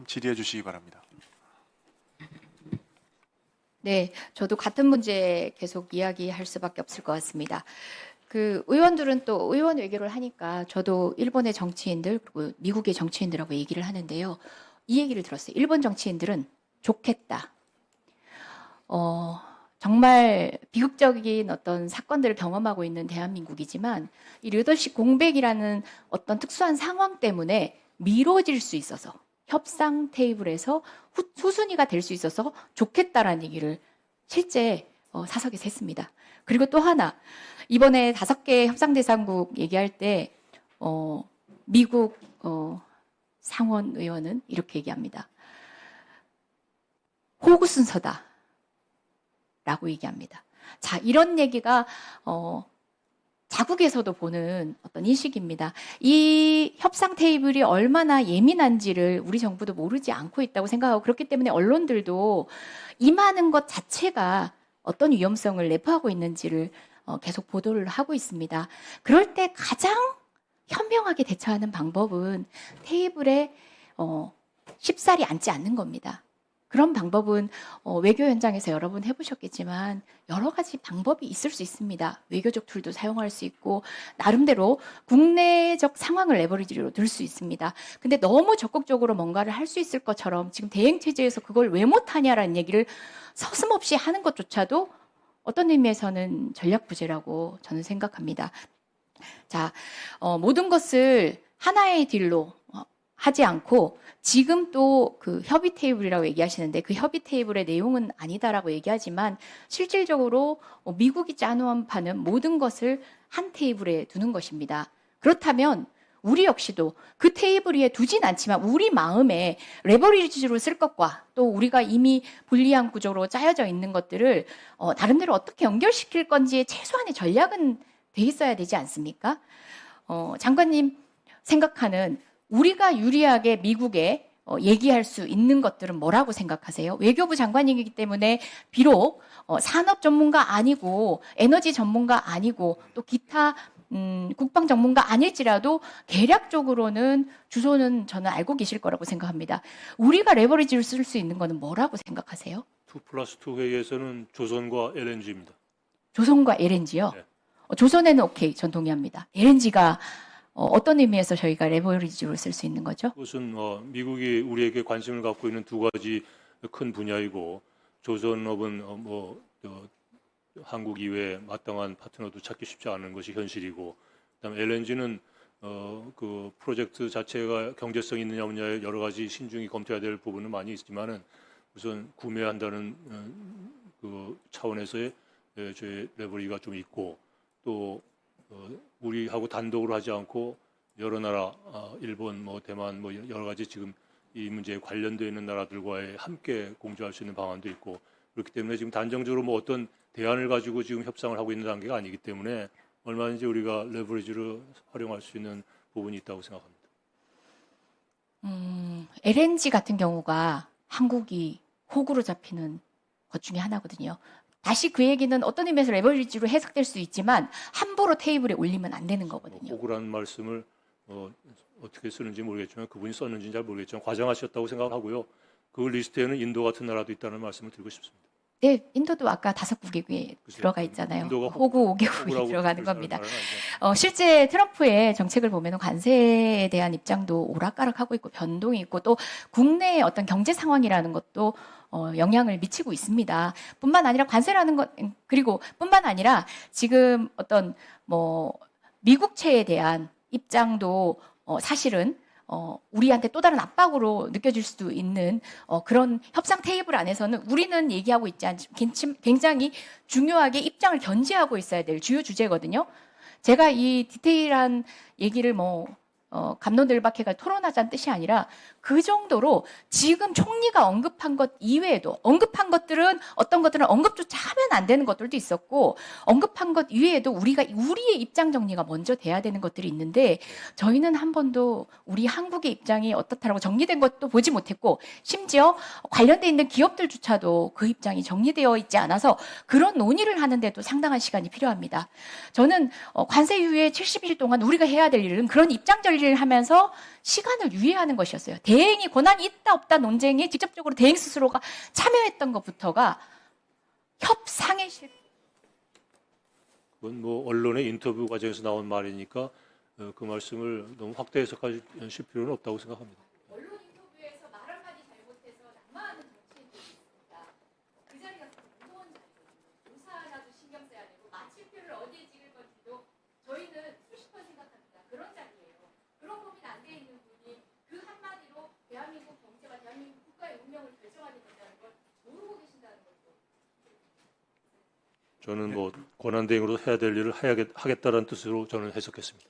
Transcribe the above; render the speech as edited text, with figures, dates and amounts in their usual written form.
질의해 주시기 바랍니다. 네, 저도 같은 문제 계속 이야기할 수밖에 없을 것 같습니다. 그 의원들은 또 의원 외교를 하니까 저도 일본의 정치인들 그리고 미국의 정치인들하고 얘기를 하는데요. 이 얘기를 들었어요. 일본 정치인들은 좋겠다. 정말 비극적인 어떤 사건들을 경험하고 있는 대한민국이지만 이 리더십 공백이라는 어떤 특수한 상황 때문에 미뤄질 수 있어서 협상 테이블에서 후순위가 될 수 있어서 좋겠다라는 얘기를 실제 사석에서 했습니다. 그리고 또 하나 이번에 5개 협상 대상국 얘기할 때 미국 상원 의원은 이렇게 얘기합니다. 호구 순서다. 라고 얘기합니다. 자, 이런 얘기가 자국에서도 보는 어떤 인식입니다. 이 협상 테이블이 얼마나 예민한지를 우리 정부도 모르지 않고 있다고 생각하고 그렇기 때문에 언론들도 임하는 것 자체가 어떤 위험성을 내포하고 있는지를 계속 보도를 하고 있습니다. 그럴 때 가장 현명하게 대처하는 방법은 테이블에 쉽사리 앉지 않는 겁니다. 그런 방법은 외교 현장에서 여러 번 해보셨겠지만 여러 가지 방법이 있을 수 있습니다. 외교적 툴도 사용할 수 있고 나름대로 국내적 상황을 레버리지로 들 수 있습니다. 근데 너무 적극적으로 뭔가를 할 수 있을 것처럼 지금 대행체제에서 그걸 왜 못하냐라는 얘기를 서슴없이 하는 것조차도 어떤 의미에서는 전략 부재라고 저는 생각합니다. 자, 모든 것을 하나의 딜로 하지 않고 지금 또 그 협의 테이블이라고 얘기하시는데 그 협의 테이블의 내용은 아니다라고 얘기하지만 실질적으로 미국이 짜놓은 판은 모든 것을 한 테이블에 두는 것입니다. 그렇다면 우리 역시도 그 테이블 위에 두진 않지만 우리 마음에 레버리지로 쓸 것과 또 우리가 이미 불리한 구조로 짜여져 있는 것들을 나름대로 어떻게 연결시킬 건지의 최소한의 전략은 돼 있어야 되지 않습니까? 장관님 생각하는 우리가 유리하게 미국에 얘기할 수 있는 것들은 뭐라고 생각하세요? 외교부 장관이기 때문에 비록 산업 전문가 아니고 에너지 전문가 아니고 또 기타 국방 전문가 아닐지라도 계략적으로는 주소는 저는 알고 계실 거라고 생각합니다. 우리가 레버리지를 쓸 수 있는 거는 뭐라고 생각하세요? 2+2 회의에서는 조선과 LNG입니다. 조선과 LNG요? 네. 조선에는 오케이, 전 동의합니다. LNG가 어떤 의미에서 저희가 레버리지로 쓸 수 있는 거죠? 그것은 미국이 우리에게 관심을 갖고 있는 두 가지 큰 분야이고 조선업은 한국 이외에 마땅한 파트너도 찾기 쉽지 않은 것이 현실이고 그다음에 LNG는 그 프로젝트 자체가 경제성 있느냐 없느냐에 여러 가지 신중히 검토해야 될 부분은 많이 있지만은 우선 구매한다는 그 차원에서의 저희 레버리가 좀 있고 또 우리하고 단독으로 하지 않고 여러 나라, 일본, 대만, 여러 가지 지금 이 문제에 관련되어 있는 나라들과의 함께 공조할 수 있는 방안도 있고 그렇기 때문에 지금 단정적으로 어떤 대안을 가지고 지금 협상을 하고 있는 단계가 아니기 때문에 얼마든지 우리가 레버리지로 활용할 수 있는 부분이 있다고 생각합니다. LNG 같은 경우가 한국이 호구로 잡히는 것 중에 하나거든요. 다시 그 얘기는 어떤 의미에서 레버리지로 해석될 수 있지만 함부로 테이블에 올리면 안 되는 거거든요. 호구라는 말씀을 어떻게 쓰는지 모르겠지만 그분이 썼는지는 잘 모르겠지만 과장하셨다고 생각하고요. 그 리스트에는 인도 같은 나라도 있다는 말씀을 드리고 싶습니다. 네, 인도도 아까 5국에 들어가 있잖아요. 호구 5개국에 들어가는 겁니다. 실제 트럼프의 정책을 보면 관세에 대한 입장도 오락가락하고 있고 변동이 있고 또 국내의 어떤 경제 상황이라는 것도 영향을 미치고 있습니다. 뿐만 아니라 관세라는 것 그리고 뿐만 아니라 지금 어떤 미국채에 대한 입장도 사실은 우리한테 또 다른 압박으로 느껴질 수도 있는 그런 협상 테이블 안에서는 우리는 얘기하고 있지 않지만 굉장히 중요하게 입장을 견지하고 있어야 될 주요 주제거든요. 제가 이 디테일한 얘기를 갑론들박해가 토론하자는 뜻이 아니라 그 정도로 지금 총리가 언급한 것 이외에도 언급한 것들은 어떤 것들은 언급조차 하면 안 되는 것들도 있었고 언급한 것 이외에도 우리의 입장 정리가 먼저 돼야 되는 것들이 있는데 저희는 한 번도 우리 한국의 입장이 어떻다라고 정리된 것도 보지 못했고 심지어 관련돼 있는 기업들조차도 그 입장이 정리되어 있지 않아서 그런 논의를 하는데도 상당한 시간이 필요합니다. 저는 관세 이후에 70일 동안 우리가 해야 될 일은 그런 입장 전리를 하면서 시간을 유예하는 것이었어요. 대행이 권한이 있다 없다 논쟁에 직접적으로 대행 스스로가 참여했던 것부터가 협상의 실패. 그건 뭐 언론의 인터뷰 과정에서 나온 말이니까 그 말씀을 너무 확대 해석하실 필요는 없다고 생각합니다. 언론 인터뷰에서 말 한마디 잘못해서 낙마하는 정치인들이 있습니다. 그 자리가 무서운 자리거든요. 조사 하나도 신경 써야 되고 마침표를 어디에 찍을 건지도 저희는 수십 번 생각합니다. 그런 자리예요. 그런 고민 안 돼 있는 분이 그 한마디로 대한민국 경제가 대한민국 국가의 운명을 결정하게 된다는 걸 모르고 계신다는 것도. 저는 뭐 권한 대행으로 해야 될 일을 하겠다는 뜻으로 저는 해석했습니다.